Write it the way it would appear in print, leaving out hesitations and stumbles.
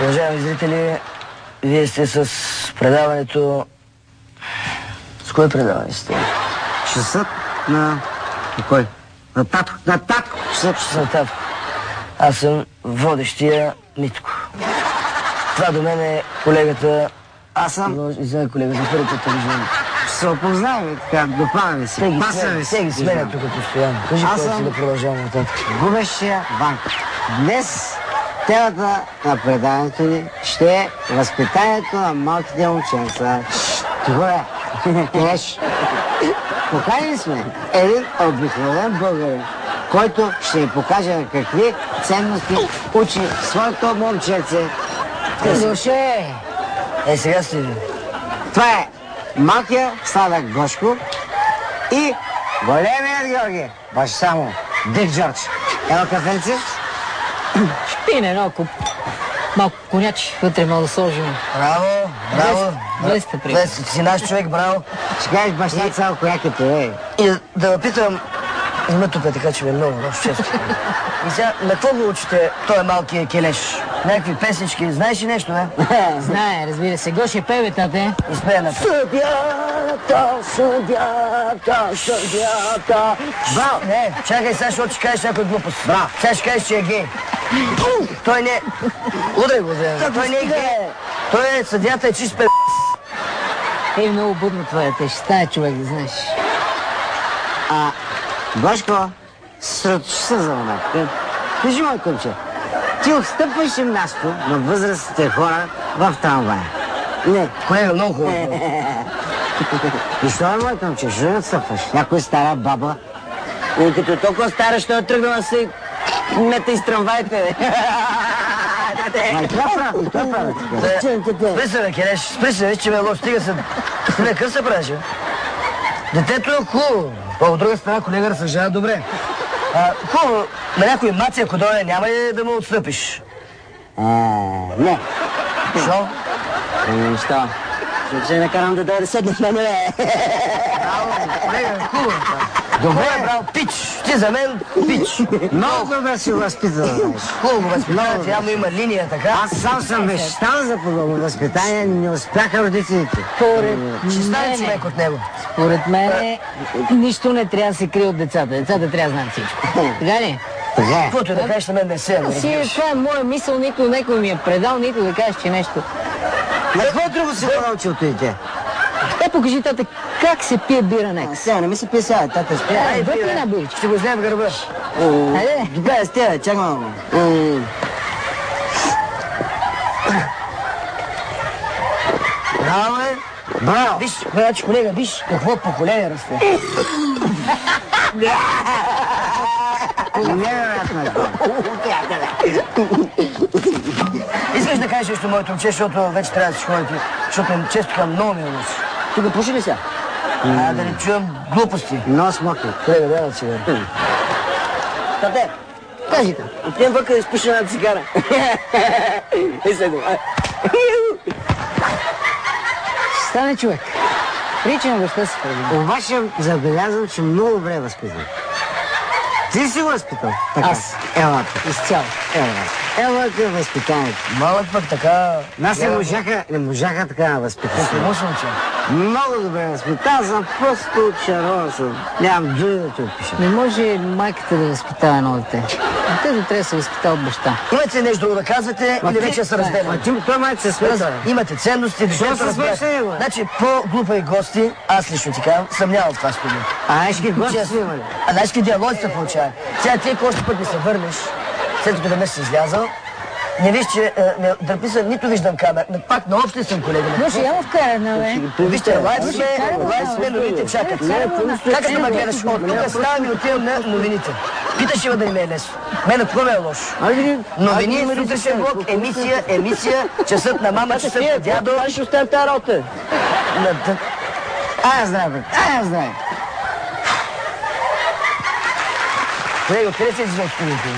Уважаеми зрители, вие сте с предаването... С кое предаване сте? Часът на... Кой? На Татко. На Татко. Часът на Татко. Аз съм водещия Митко. Това до мен е колегата... Аз съм... Извинявай, колега, за първи път телевизионно. Ще се опознаваме така, допаваме си. Те ги сменят тук постоянно. Кажи кой си да продължаваме нататък. Губещия Ванко. Днес темата на предаването ни ще е възпитанието на малките момченца. Тихо е. Кеш. Поканили сме един обикновен българин, който ще ни покаже на какви ценности учи своето момченце. Слушай! Сега сте ви. Това е малкият сладък Гошко и големият Георги. Баща му, Дик Джордж. Едно кафенце? Шпине, малко коняче, вътре мога да сложим. Браво, браво. 200 приятели. Си наш човек, браво. Ще кажеш баща цял кояк е пее. И да питам, има тук така, че ми е много често. И сега, на какво го учите той малкият келеш? Някакви песнички, знаеш ли нещо, не? Знае, разбира се. Гоше певе, тате. Изпее на съдята, съдята, съдята. Браво! Не, чакай сега, защото ще кажеш някой глупост. Браво! Сега ще кажеш, че е гей. Той не... Удрай го, той не е гей. Той е съдята, е чист Много будно това е, ще стане човек, да знаеш. Гошко, сръчи се за момент. Кажи, мой кълче, ти отстъпваш ли място на възрастните хора в трамвая? Не. Колега, много хубаво. И що е, мой кълче, що не отстъпваш? Някой стара баба? И като толкова стара, що е тръгнала да се мета из трамваите, бе. Това прави. Спри се, бе, Келеш, спри се, виж, че ме е лош. Стига се. Стига, къв се правиш, бе? Детето е хубаво. От друга страна, колега разсъждава добре. Хубаво, на някой маци, ако дойде, няма ли да му отстъпиш? Не. Що? Що? Ще не карам да дойде седне в мене, бе. Браво, колега, хубаво. Добре, браво, пич. Ти за мен пич. Много добре си възпитал. Хубаво възпитание, явно има линия, така. Аз сам съм мечтал за подобно възпитание, не успяха родителите. Ще стане човек от него. Според мен нищо не трябва да се крие от децата. Децата трябва да знаят всичко. Така ли? Така е. Каквото да кажеш на мен не се. Това е моя мисъл, нито някой ми е предал, нито да кажеш, че нещо. На какво друго си го научил той те? Покажи, тате, как се пие бира некс. Сега не ми се пие сега, тата спя. Въпи една биричка. Ще го вземем в гърба. Айде. Добре, сте, чакай малко. Браво, бе. Браво! Виж, значи, колега, виж какво поколение расте. Невероятно. Искаш да кажеш нещо моето момче, защото вече трябва да си ходите, защото често към много ми е лош. Тук пуши ли сега? Да не чуем глупости. Но смоки. Колега, дай на цигара. Тате, Кажи те. отивам въка да изпуша една цигара. И след това. Стане човек. Прича на баща си преди. Обаче забелязвам, че много добре е възпитан. Ти си го възпитал? Така. Аз. Елата. Изцяло. Елата е възпитанието. Малък пък така... Нас не можаха така да възпитат. Помощно, че. Много добре възпитан съм, просто очарован съм. Нямам думи да ти опиша. Не може майката да възпитава едно дете. Детето трябва да се възпитава от баща. Имате ли нещо да казвате или вече се разделяте? Той майка се смета. Имате ценности, детето се разбира. смееш него? Значи, по-глупави гости, аз лично ти казвам, съмнявам в това спомен. Знаеш ги гости си имали? Знаеш какви диалози се получава? Сега ти, още път ми се върнеш, след като веднъж си излязъл, не виж, че дърписа, нито виждам камера. Пак на общи съм, колега. Може, я му вкара една, бе. Вижте, лайв сме, новините чакат. Как да ме гледаш? От тук ставам и отивам на новините. Питаш ли да не ме е лесно? Мене какво ме е лошо? Новини, сутрешен блок, емисия, часът на мама, часът на дядо. Това ще оставим тази работа. Ай, здраве, здраве. Колега, откъде се излиза от студиото?